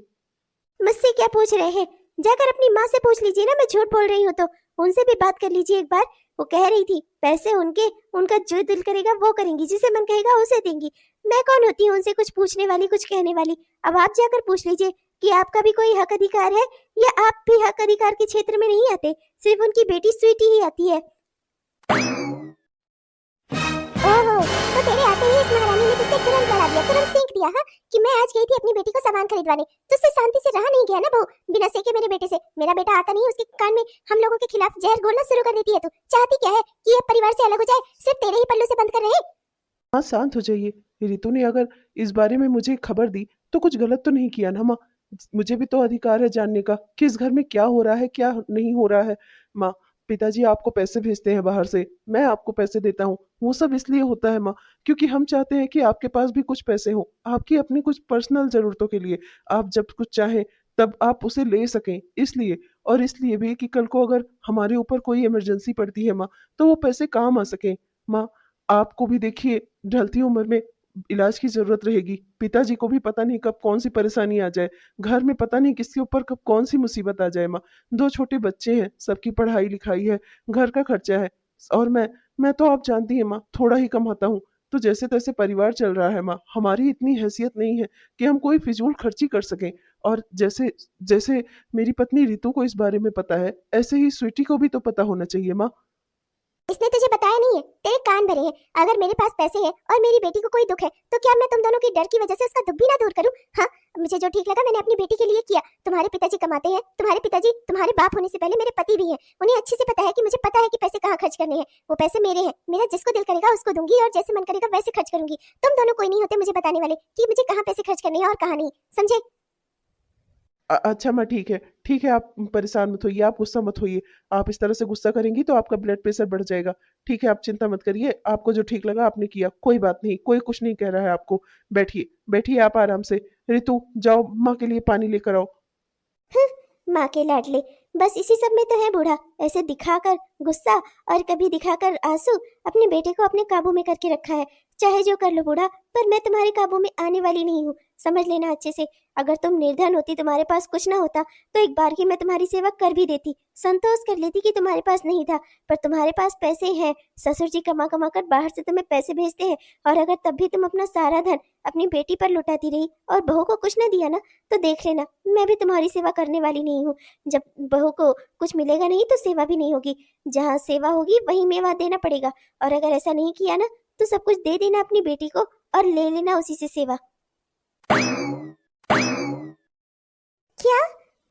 मुझसे क्या पूछ रहे हैं? जाकर अपनी माँ से पूछ लीजिए ना, मैं झूठ बोल रही हूँ तो उनसे भी बात कर लीजिए एक बार। वो कह रही थी पैसे उनके, उनका जो दिल करेगा वो करेंगी, जिसे मन कहेगा उसे देंगी। मैं कौन होती हूँ उनसे कुछ पूछने वाली, कुछ कहने वाली? अब आप जाकर पूछ लीजिए कि आपका भी कोई हक अधिकार है, या आप भी हक अधिकार के क्षेत्र में नहीं आते, सिर्फ उनकी बेटी स्वीटी ही आती है। ओहो, तो तेरे आते ही इस महारानी ने तुझसे तुरंत लड़ा दिया, तुरंत सीख दिया हाँ कि मैं आज गई थी अपनी बेटी को सामान खरीदवाने। तुझसे शांति से रहा नहीं गया ना बहू, बिना सेके मेरे बेटे से। मेरा बेटा आता नहीं, उसके कान में हम लोगों के खिलाफ जहर घोलना शुरू कर देती है। तू चाहती क्या है कि ये परिवार से अलग हो जाए, सिर्फ तेरे ही पल्लू से बंद कर रहे? हाँ शांत हो जाइए। रितु ने अगर इस बारे में मुझे खबर दी तो कुछ गलत तो नहीं किया ना माँ? मुझे भी तो अधिकार है जानने का कि इस घर में क्या हो रहा है क्या नहीं हो रहा है। माँ, पिताजी आपको पैसे भेजते हैं बाहर से, मैं आपको पैसे देता हूँ, वो सब इसलिए होता है माँ क्योंकि हम चाहते हैं कि आपके पास भी कुछ पैसे हो, आपकी अपनी कुछ पर्सनल जरूरतों के लिए। आप जब कुछ चाहें तब आप उसे ले सकें, इसलिए। और इसलिए भी कि कल को अगर हमारे ऊपर कोई इमरजेंसी पड़ती है माँ तो वो पैसे काम आ सकें। माँ, आपको भी देखिए ढलती उम्र में इलाज की जरूरत रहेगी, पिताजी को भी पता नहीं कब कौन सी परेशानी आ जाए, घर में पता नहीं किसके ऊपर कब कौन सी मुसीबत आ जाए माँ। दो छोटे बच्चे हैं, सबकी पढ़ाई लिखाई है, घर का खर्चा है, और मैं तो आप जानती हैं माँ थोड़ा ही कमाता हूँ, तो जैसे तैसे परिवार चल रहा है माँ। हमारी इतनी हैसियत नहीं है कि हम कोई फिजूल खर्ची कर सकें। और जैसे जैसे मेरी पत्नी रितु को इस बारे में पता है, ऐसे ही स्वीटी को भी तो पता होना चाहिए माँ। इसने तुझे बताया नहीं है, तेरे कान भरे हैं। अगर मेरे पास पैसे हैं और मेरी बेटी को कोई दुख है तो क्या मैं तुम दोनों की डर की वजह से उसका दुख भी ना दूर करूं? हाँ, मुझे जो ठीक लगा मैंने अपनी बेटी के लिए किया। तुम्हारे पिताजी कमाते हैं, तुम्हारे पिताजी तुम्हारे बाप होने से पहले मेरे पति भी हैं, उन्हें अच्छे से पता है कि मुझे पता है कि पैसे कहाँ खर्च करने हैं। वो पैसे मेरे हैं, मेरा जिसको दिल करेगा उसको दूंगी और जैसे मन करेगा वैसे खर्च करूंगी। तुम दोनों कोई नहीं होते मुझे बताने वाले कि मुझे कहाँ पैसे खर्च करने हैं और कहाँ नहीं, समझे? अच्छा माँ, ठीक है, आप परेशान मत होइए, आप गुस्सा मत होइए। आप इस तरह से गुस्सा करेंगी तो आपका ब्लड प्रेशर बढ़ जाएगा। ठीक है, आप चिंता मत करिए, आपको जो ठीक लगा आपने किया, कोई बात नहीं, कोई कुछ नहीं कह रहा है आपको। बैठिए बैठिए आप आराम से। रितु जाओ माँ के लिए पानी लेकर आओ। माँ के लाडले, बस इसी सब में तो है बूढ़ा, ऐसे दिखाकर गुस्सा और कभी दिखाकर आंसू अपने बेटे को अपने काबू में करके रखा है। चाहे जो कर लो बूढ़ा, पर मैं तुम्हारे काबू में आने वाली नहीं हूँ, समझ लेना अच्छे से। अगर तुम निर्धन होती, तुम्हारे पास कुछ ना होता, तो एक बार की मैं तुम्हारी सेवा कर भी देती, संतोष कर लेती कि तुम्हारे पास नहीं था। पर तुम्हारे पास पैसे हैं, ससुर जी कमा कमा कर बाहर से तुम्हें पैसे भेजते हैं, और अगर तब भी तुम अपना सारा धन अपनी बेटी पर लुटाती रही और बहू को कुछ ना दिया ना, तो देख लेना मैं भी तुम्हारी सेवा करने वाली नहीं हूँ। जब बहू को कुछ मिलेगा नहीं तो सेवा भी नहीं होगी, जहाँ सेवा होगी वहीं मेवा देना पड़ेगा। और अगर ऐसा नहीं किया ना तो सब कुछ दे देना अपनी बेटी को और ले लेना उसी से सेवा। क्या?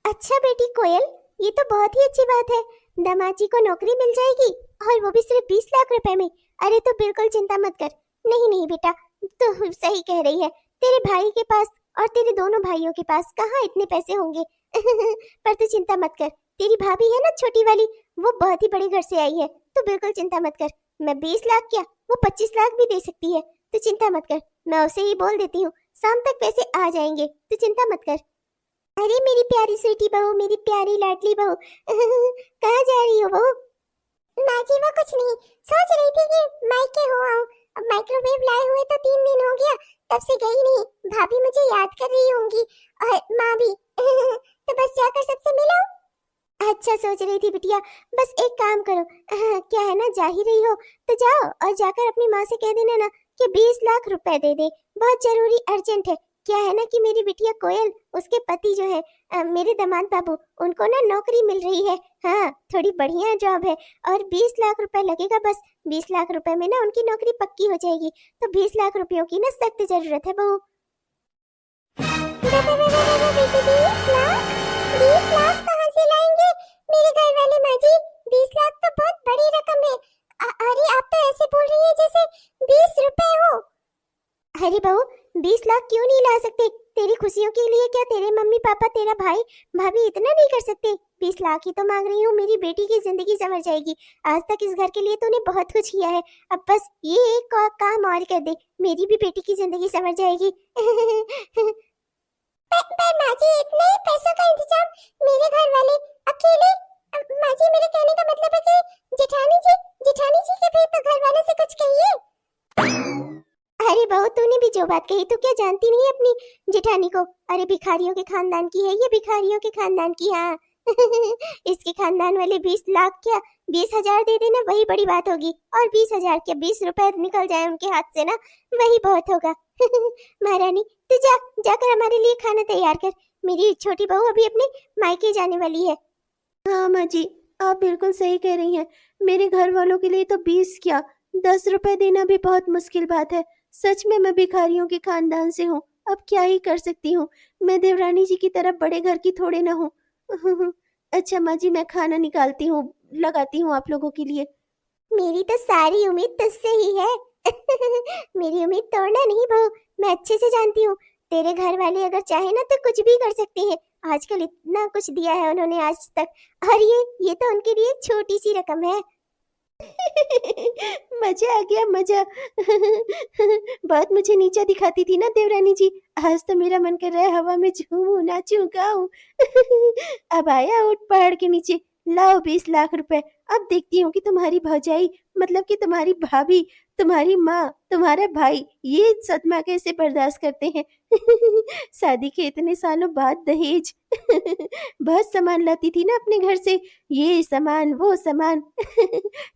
अच्छा बेटी कोयल, ये तो बहुत ही अच्छी बात है। दामाजी को नौकरी मिल जाएगी और वो भी सिर्फ 20 लाख रुपए में। अरे तो बिल्कुल चिंता मत कर। नहीं नहीं बेटा, तो सही कह रही है, तेरे भाई के पास और तेरे दोनों भाइयों के पास कहाँ इतने पैसे होंगे। पर तू चिंता मत कर, तेरी भाभी है ना छोटी वाली, वो बहुत ही बड़े घर से आई है, तो बिल्कुल चिंता मत कर। मैं 20 लाख क्या, वो 25 लाख भी दे सकती है। तू चिंता मत कर, मैं उसे ही बोल देती हूँ, शाम तक पैसे आ जाएंगे, तू चिंता मत कर। अरे मेरी प्यारी स्वीटी बहू, मेरी प्यारी लाडली बहू, कहाँ जा रही हो बहू? माँ जी वो कुछ नहीं, सोच रही थी कि मायके हो आऊं। अब माइक्रोवेव लाए हुए तो 3 दिन हो गया, तब से गई नहीं। भाभी मुझे याद कर रही होंगी और माँ भी। तो बस जाकर सबसे मिलो। अच्छा सोच रही थी बिटिया, बस एक काम करो, क्या है ना, जा ही रही हो तो जाओ और जाकर अपनी माँ से कह देना ना कि 20 लाख रुपए दे दे, बहुत जरूरी अर्जेंट है। क्या है ना कि मेरी बिटिया कोयल, उसके पति जो है मेरे दामाद बाबू, उनको ना नौकरी मिल रही है। हाँ, थोड़ी बढ़िया जॉब है और 20 लाख रुपए लगेगा बस। 20 लाख रुपए में ना उनकी नौकरी पक्की हो जाएगी, तो 20 लाख रुपयों की ना सख्त जरूरत है बहू। 20 लाख कहाँ से लाएंगे मेरे घर वाले माँ जी? 20 लाख तो बहुत बड़ी रकम है। अरे आप तो ऐसे बोल रही है जैसे 20 रुपए हो। अरे बहू, 20 लाख क्यों नहीं ला सकते? तेरी खुशियों के लिए क्या तेरे मम्मी पापा, तेरा भाई भाभी इतना नहीं कर सकते? 20 लाख ही तो मांग रही हूँ, मेरी बेटी की जिंदगी संवर जाएगी। आज तक इस घर के लिए तूने बहुत कुछ किया है, अब बस ये एक काम और कर दे, मेरी भी बेटी की जिंदगी संवर जाएगी। पर माँ जी इतने ही पैसों का इंतजाम मेरे घर वाले अकेले? माँ जी मेरे कहने का मतलब है कि जेठानी जी के भी तो घर वालों से कुछ कहिए। अरे बहू, तूने भी जो बात कही, तू क्या जानती नहीं है अपनी जेठानी को? अरे भिखारियों के खानदान की है ये, भिखारियों के खानदान की। हाँ, इसके खानदान वाले 20 लाख क्या, 20,000 दे देना, वही बड़ी बात होगी। और 20,000 क्या, 20 रुपए निकल जाए उनके हाथ से ना, वही बहुत होगा। महारानी तू जाकर हमारे लिए खाना तैयार कर, मेरी छोटी बहू अभी अपने मायके जाने वाली है। हाँ माँ जी, आप बिल्कुल सही कह रही हैं। मेरे घर वालों के लिए तो 20 क्या, 10 रुपए देना भी बहुत मुश्किल बात है। सच में मैं भिखारियों के खानदान से हूँ, अब क्या ही कर सकती हूँ। मैं देवरानी जी की तरह बड़े घर की थोड़े ना हूँ। अच्छा माँ जी, मैं खाना निकालती हूँ, लगाती हूँ आप लोगों के लिए। मेरी तो सारी उम्मीद तुझसे ही है। मेरी उम्मीद तोड़ना नहीं बहू, मैं अच्छे से जानती हूँ, तेरे घर वाले अगर चाहे ना तो कुछ भी कर सकते हैं। आजकल इतना कुछ दिया है उन्होंने आज तक, और ये तो उनके लिए छोटी सी रकम है। मजा आ गया, मजा। बहुत मुझे नीचा दिखाती थी ना देवरानी जी, आज तो मेरा मन कर रहा है हवा में झूमूं, नाचूं, गाऊं। अब आया ऊंट पहाड़ के नीचे, लाओ 20 लाख रुपए। अब देखती हूँ कि तुम्हारी भौजाई, मतलब कि तुम्हारी भाभी, तुम्हारी माँ, तुम्हारा भाई ये सदमा कैसे बर्दाश्त करते हैं। शादी के इतने सालों बाद दहेज। बहुत सामान लाती थी ना अपने घर से, ये सामान वो सामान।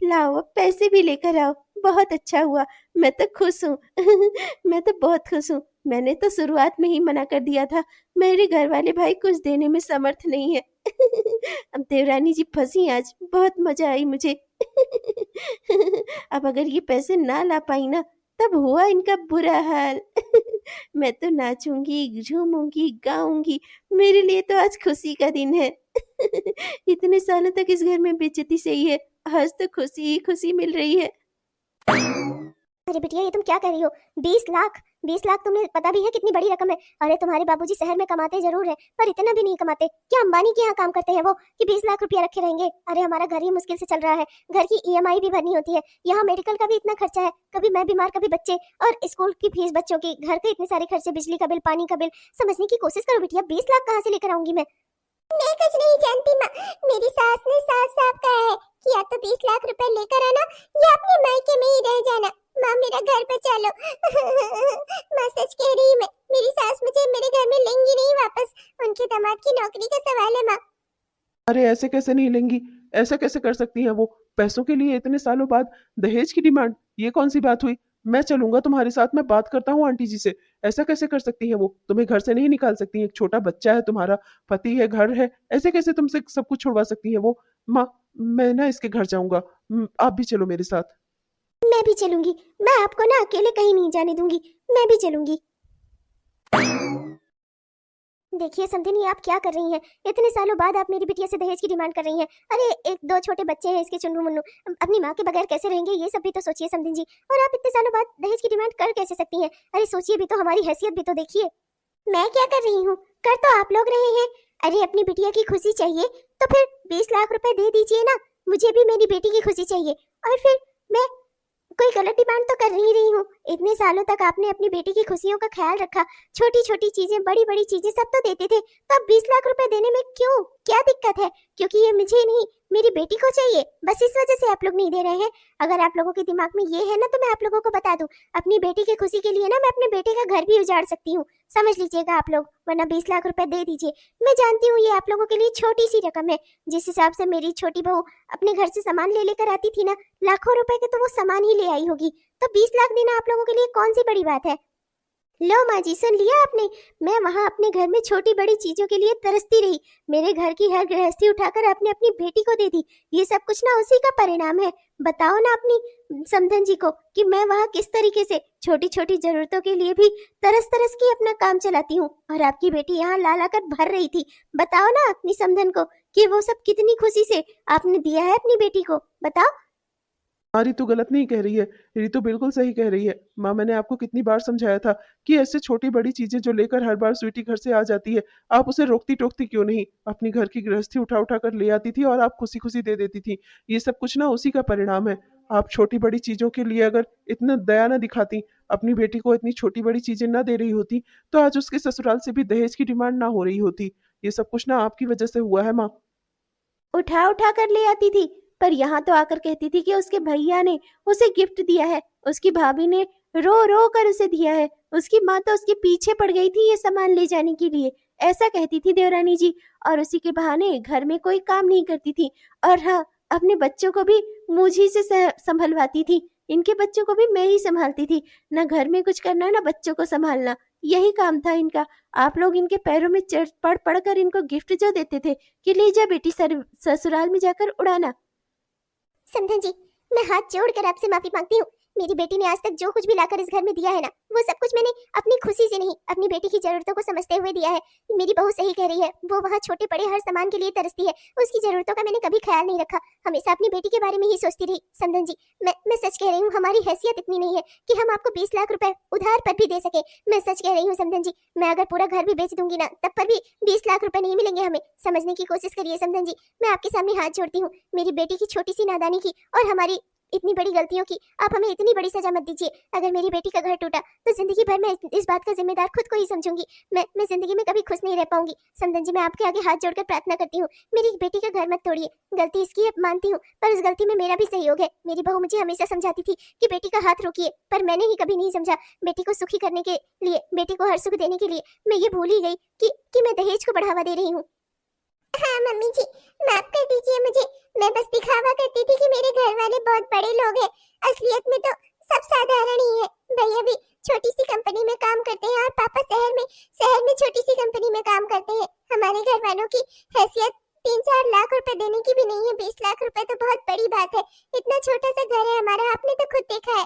लाओ अब पैसे भी लेकर आओ, बहुत अच्छा हुआ, मैं तो खुश हूँ। मैं तो बहुत खुश हूँ। मैंने तो शुरुआत में ही मना कर दिया था, मेरे घर वाले भाई कुछ देने में समर्थ नहीं है। अब देवरानी जी फंसी आज, बहुत मजा आई मुझे। अब अगर ये पैसे ना ला पाई ना, तब हुआ इनका बुरा हाल। मैं तो नाचूंगी, झूमूंगी, गाऊंगी, मेरे लिए तो आज खुशी का दिन है। इतने सालों तक इस घर में बेइज्जती सही है, आज तो खुशी ही खुशी मिल रही है। अरे बिटिया, ये तुम क्या कर रही हो? 20 लाख तुम्हें पता भी है कितनी बड़ी रकम है? अरे तुम्हारे बाबूजी शहर में कमाते जरूर है, पर इतना भी नहीं कमाते। क्या अंबानी के यहाँ काम करते हैं वो कि 20 लाख रुपया रखे रहेंगे? अरे हमारा घर ही मुश्किल से चल रहा है, घर की EMI भी भरनी होती है, यहाँ मेडिकल का भी इतना खर्चा है, कभी मैं बीमार कभी बच्चे, और स्कूल की फीस बच्चों की, घर के इतने सारे खर्चे, बिजली का बिल, पानी का बिल। समझने की कोशिश करो बिटिया, 20 लाख कहाँ से लेकर आऊंगी मैं? मैं कुछ नहीं जानती माँ, मेरी सास ने साफ साफ कहा है कि या तो 20 लाख रुपए लेकर आना या अपने मायके में ही रह जाना। माँ मेरा घर बचा लो। माँ सच कह रही मैं, मेरी सास मुझे मेरे घर में लेंगी नहीं वापस, उनके दामाद की नौकरी का सवाल है माँ। अरे ऐसे कैसे नहीं लेंगी, ऐसा कैसे कर सकती हैं वो? पैसों के लिए इतने सालों बाद दहेज की डिमांड, ये कौन सी बात हुई? मैं चलूंगा तुम्हारे साथ, मैं बात करता हूँ आंटी जी से। ऐसा कैसे कर सकती हैं वो? तुम्हें घर से नहीं निकाल सकती हैं, एक छोटा बच्चा है तुम्हारा, पति है, घर है, ऐसे कैसे तुमसे सब कुछ छुड़वा सकती हैं वो? माँ, मैं ना इसके घर जाऊंगा, आप भी चलो मेरे साथ। मैं भी चलूंगी, मैं आपको ना अकेले कहीं नहीं जाने दूंगी, मैं भी चलूंगी। देखिए समधिनी, आप क्या कर रही हैं? इतने सालों बाद आप मेरी बिटिया से दहेज की डिमांड कर रही हैं। अरे एक दो छोटे बच्चे हैं इसके, चुन्नू मुन्नू, अपनी माँ के बगैर कैसे रहेंगे, ये सब भी तो सोचिए समधिन जी। और आप इतने सालों बाद दहेज की डिमांड कर कैसे सकती हैं? अरे सोचिए भी तो, हमारी हैसियत भी तो देखिए। मैं क्या कर रही हूँ? कर तो आप लोग रहे हैं। अरे अपनी बिटिया की खुशी चाहिए तो फिर 20 लाख रुपए दे दीजिए ना, मुझे भी मेरी बेटी की खुशी चाहिए। और फिर मैं कोई गलत डिमांड तो कर नहीं रही हूँ। इतने सालों तक आपने अपनी बेटी की खुशियों का ख्याल रखा, छोटी छोटी चीजें, बड़ी बड़ी चीजें सब तो देते थे, तो अब 20 लाख रुपए देने में क्यों, क्या दिक्कत है? क्योंकि ये मुझे नहीं, मेरी बेटी को चाहिए, बस इस वजह से आप लोग नहीं दे रहे हैं। अगर आप लोगों के दिमाग में ये है ना, तो मैं आप लोगों को बता दूं, अपनी बेटी की खुशी के लिए ना मैं अपने बेटे का घर भी उजाड़ सकती हूँ, समझ लीजिएगा आप लोग, वरना 20 लाख रुपए दे दीजिए। मैं जानती हूँ ये आप लोगों के लिए छोटी सी रकम है, जिस हिसाब से मेरी छोटी बहू अपने घर से सामान ले लेकर आती थी ना, लाखों रुपए के तो वो सामान ही ले आई होगी, तो 20 लाख देना आप लोगों के लिए कौन सी बड़ी बात है? लो माँ जी, सुन लिया आपने? मैं वहाँ अपने घर में छोटी बड़ी चीजों के लिए तरसती रही, मेरे घर की हर गृहस्थी उठाकर आपने अपनी बेटी को दे दी, ये सब कुछ ना उसी का परिणाम है। बताओ ना अपनी समधन जी को कि मैं वहाँ किस तरीके से छोटी छोटी जरूरतों के लिए भी तरस तरस की अपना काम चलाती हूँ, और आपकी बेटी यहाँ ला ला कर भर रही थी। बताओ ना अपनी समधन को कि वो सब कितनी खुशी से आपने दिया है अपनी बेटी को, बताओ। हाँ, रितु गलत नहीं कह रही है, रितु बिल्कुल सही कह रही है। माँ, मैंने आपको कितनी बार समझाया था कि ऐसे छोटी बड़ी चीजें जो लेकर हर बार स्वीटी घर से आ जाती है, आप उसे रोकती टोकती क्यों नहीं? अपनी घर की गृहस्थी उठा उठा कर ले आती थी और आप खुशी खुशी दे देती थी। ये सब कुछ ना उसी का परिणाम है। आप छोटी बड़ी चीजों के लिए अगर इतना दया ना दिखाती, अपनी बेटी को इतनी छोटी बड़ी चीजें ना दे रही होती, तो आज उसके ससुराल से भी दहेज की डिमांड ना हो रही होती। ये सब कुछ ना आपकी वजह से हुआ है माँ। उठा उठा कर ले आती थी, पर यहाँ तो आकर कहती थी कि उसके भैया ने उसे गिफ्ट दिया है, उसकी भाभी ने रो रो कर उसे दिया है, उसकी माँ तो उसके पीछे पड़ गई थी ये सामान ले जाने के लिए, ऐसा कहती थी देवरानी जी। और उसी के बहाने घर में कोई काम नहीं करती थी, और हाँ, अपने बच्चों को भी मुझी से संभलवाती थी। इनके बच्चों को भी मैं ही संभालती थी, ना घर में कुछ करना ना बच्चों को संभालना, यही काम था इनका। आप लोग इनके पैरों में चढ़ पड़ पड़ कर इनको गिफ्ट जो देते थे कि ले जा बेटी ससुराल में जाकर उड़ाना। समधन जी, मैं हाथ जोड़कर आपसे माफी मांगती हूँ। मेरी बेटी ने आज तक जो कुछ भी लाकर इस घर में दिया है ना, वो सब कुछ मैंने अपनी खुशी से नहीं, अपनी बेटी की जरूरतों को समझते हुए दिया है। मेरी बहू सही कह रही है, वो वहाँ छोटे बड़े हर सामान के लिए तरसती है, उसकी जरूरतों का मैंने कभी ख्याल नहीं रखा, हमेशा अपनी बेटी के बारे में ही सोचती रही। समधन जी, मैं सच कह रही हूँ, हमारी हैसियत इतनी नहीं है कि हम आपको 20 लाख रुपए उधार पर भी दे सके। मैं सच कह रही हूँ समधन जी, मैं अगर पूरा घर भी बेच दूंगी ना, तब पर भी 20 लाख रुपए नहीं मिलेंगे हमें। समझने की कोशिश करिए समधन जी, मैं आपके सामने हाथ जोड़ती हूँ। मेरी बेटी की छोटी सी नादानी की और हमारी इतनी बड़ी गलतियों की आप हमें इतनी बड़ी सजा मत दीजिए। अगर मेरी बेटी का घर टूटा तो जिंदगी भर मैं इस बात का जिम्मेदार खुद को ही समझूंगी। मैं जिंदगी में कभी खुश नहीं रह पाऊंगी। समधन जी, मैं आपके आगे हाथ जोड़कर प्रार्थना करती हूँ, मेरी बेटी का घर मत तोड़िए। गलती इसकी है मानती हूँ, पर उस गलती में मेरा भी सहयोग है। मेरी बहू मुझे हमेशा समझाती थी कि बेटी का हाथ रोकिए, पर मैंने ही कभी नहीं समझा। बेटी को सुखी करने के लिए, बेटी को हर सुख देने के लिए मैं ये भूल ही गई कि मैं दहेज को बढ़ावा दे रही हूँ। हाँ मम्मी जी, माफ कर दीजिए मुझे। मैं बस दिखावा करती थी कि मेरे घर वाले बहुत बड़े लोग हैं। असलियत में तो सब साधारण ही है। भैया भी छोटी सी कंपनी में काम करते हैं और पापा शहर में छोटी सी कंपनी में काम करते हैं। हमारे घर वालों की हैसियत 3-4 लाख रुपए देने की भी नहीं है। 20 लाख रुपए तो बहुत बड़ी बात है। इतना छोटा सा घर है हमारा, आपने तो खुद देखा है।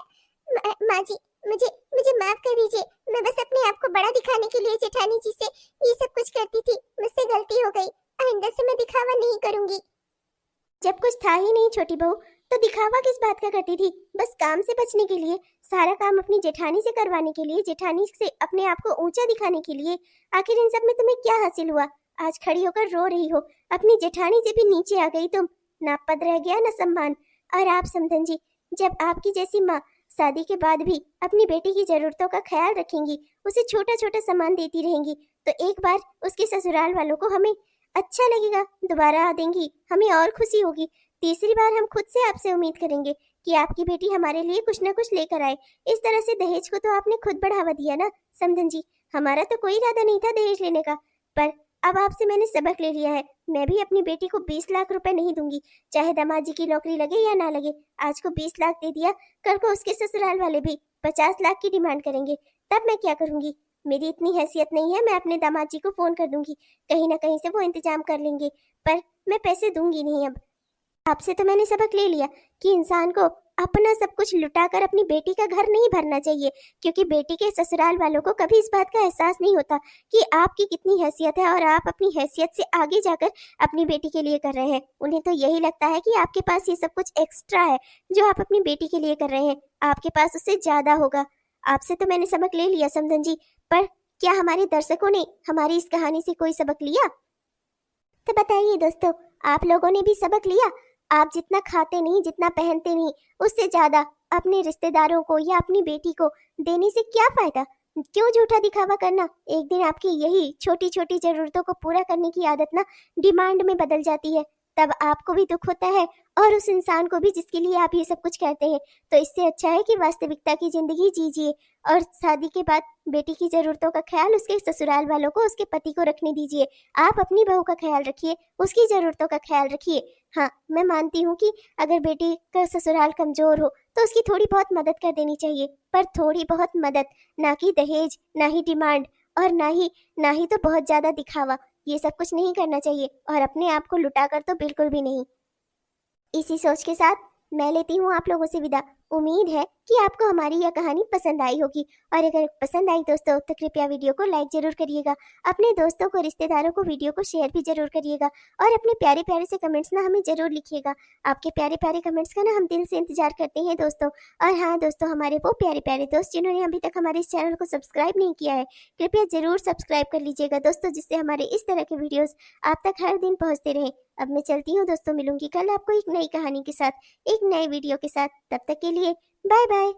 माँ जी, मुझे मुझे माफ कर दीजिए। मैं बस अपने आप को बड़ा दिखाने के लिए जेठानी जी से ये सब कुछ करती थी। मुझसे गलती हो गई, आइंदा से मैं दिखावा नहीं करूंगी। जब कुछ था ही नहीं छोटी बहू, तो दिखावा किस बात का करती थी? बस काम से बचने के लिए, सारा काम अपनी जेठानी से करवाने के लिए, जेठानी से अपने आप को ऊंचा दिखाने के लिए। आखिर इन सब में तुम्हें क्या हासिल हुआ? आज खड़ी होकर रो रही हो, अपनी जेठानी से भी नीचे आ गई तुम। ना पद रह गया ना सम्मान। और आप समधन जी, जब आपकी जैसी माँ शादी के बाद भी अपनी बेटी की जरूरतों का ख्याल रखेंगी, उसे छोटा छोटा सामान देती रहेंगी, तो एक बार उसके ससुराल वालों को हमें अच्छा लगेगा, दोबारा आ देंगी, हमें और खुशी होगी। तीसरी बार हम खुद से आपसे उम्मीद करेंगे कि आपकी बेटी हमारे लिए कुछ ना कुछ लेकर आए। इस तरह से दहेज को तो आपने खुद बढ़ावा दिया ना समधन जी। हमारा तो कोई इरादा नहीं था दहेज लेने का, पर अब आपसे मैंने सबक ले लिया है। मैं भी अपनी बेटी को 20 लाख रुपए नहीं दूंगी, चाहे दामाद जी की नौकरी लगे या ना लगे। आज को 20 लाख दे दिया, कल को उसके ससुराल वाले भी 50 लाख की डिमांड करेंगे, तब मैं क्या करूंगी? मेरी इतनी हैसियत नहीं है, मैं अपने दामाद जी को फोन कर दूंगी, कहीं ना कहीं से वो इंतजाम कर लेंगे, पर मैं पैसे दूंगी नहीं अब। आपसे तो मैंने सबक ले लिया कि इंसान को अपना सब कुछ लुटाकर अपनी बेटी का घर नहीं भरना चाहिए, क्योंकि बेटी के ससुराल वालों को कभी इस बात का एहसास नहीं होता कि आपकी कितनी हैसियत है और आप अपनी हैसियत से आगे जाकर अपनी बेटी के लिए कर रहे हैं। उन्हें तो यही लगता है कि आपके पास ये सब कुछ एक्स्ट्रा है जो आप अपनी बेटी के लिए कर रहे हैं, आपके पास उससे ज्यादा होगा। आपसे तो मैंने सबक ले लिया समधन जी, पर क्या हमारे दर्शकों ने हमारी इस कहानी से कोई सबक लिया? तो बताइए दोस्तों, आप लोगों ने भी सबक लिया? आप जितना खाते नहीं, जितना पहनते नहीं, उससे ज्यादा अपने रिश्तेदारों को या अपनी बेटी को देने से क्या फायदा? क्यों झूठा दिखावा करना? एक दिन आपकी यही छोटी छोटी जरूरतों को पूरा करने की आदत ना डिमांड में बदल जाती है, तब आपको भी दुख होता है और उस इंसान को भी जिसके लिए आप ये सब कुछ करते हैं। तो इससे अच्छा है कि वास्तविकता की जिंदगी जीजिए और शादी के बाद बेटी की जरूरतों का ख्याल उसके ससुराल वालों को, उसके पति को रखने दीजिए। आप अपनी बहू का ख्याल रखिए, उसकी जरूरतों का ख्याल रखिए। हाँ, मैं मानती हूँ कि अगर बेटी का ससुराल कमजोर हो तो उसकी थोड़ी बहुत मदद कर देनी चाहिए, पर थोड़ी बहुत मदद, ना कि दहेज, ना ही डिमांड, और ना ही तो बहुत ज्यादा दिखावा। ये सब कुछ नहीं करना चाहिए और अपने आप को लुटाकर तो बिल्कुल भी नहीं। इसी सोच के साथ मैं लेती हूँ आप लोगों से विदा। उम्मीद है कि आपको हमारी यह कहानी पसंद आई होगी, और अगर पसंद आई दोस्तों तो कृपया वीडियो को लाइक जरूर करिएगा, अपने दोस्तों को, रिश्तेदारों को वीडियो को शेयर भी जरूर करिएगा, और अपने प्यारे प्यारे से कमेंट्स ना हमें जरूर लिखिएगा। आपके प्यारे प्यारे कमेंट्स का ना हम दिल से इंतजार करते हैं दोस्तों। और हाँ दोस्तों, हमारे वो प्यारे प्यारे दोस्त जिन्होंने अभी तक हमारे इस चैनल को सब्सक्राइब नहीं किया है, कृपया जरूर सब्सक्राइब कर लीजिएगा दोस्तों, जिससे हमारे इस तरह के वीडियोस आप तक हर दिन पहुंचते रहे। अब मैं चलती हूँ दोस्तों, मिलूंगी कल आपको एक नई कहानी के साथ, एक नए वीडियो के साथ। तब तक के लिए बाय बाय।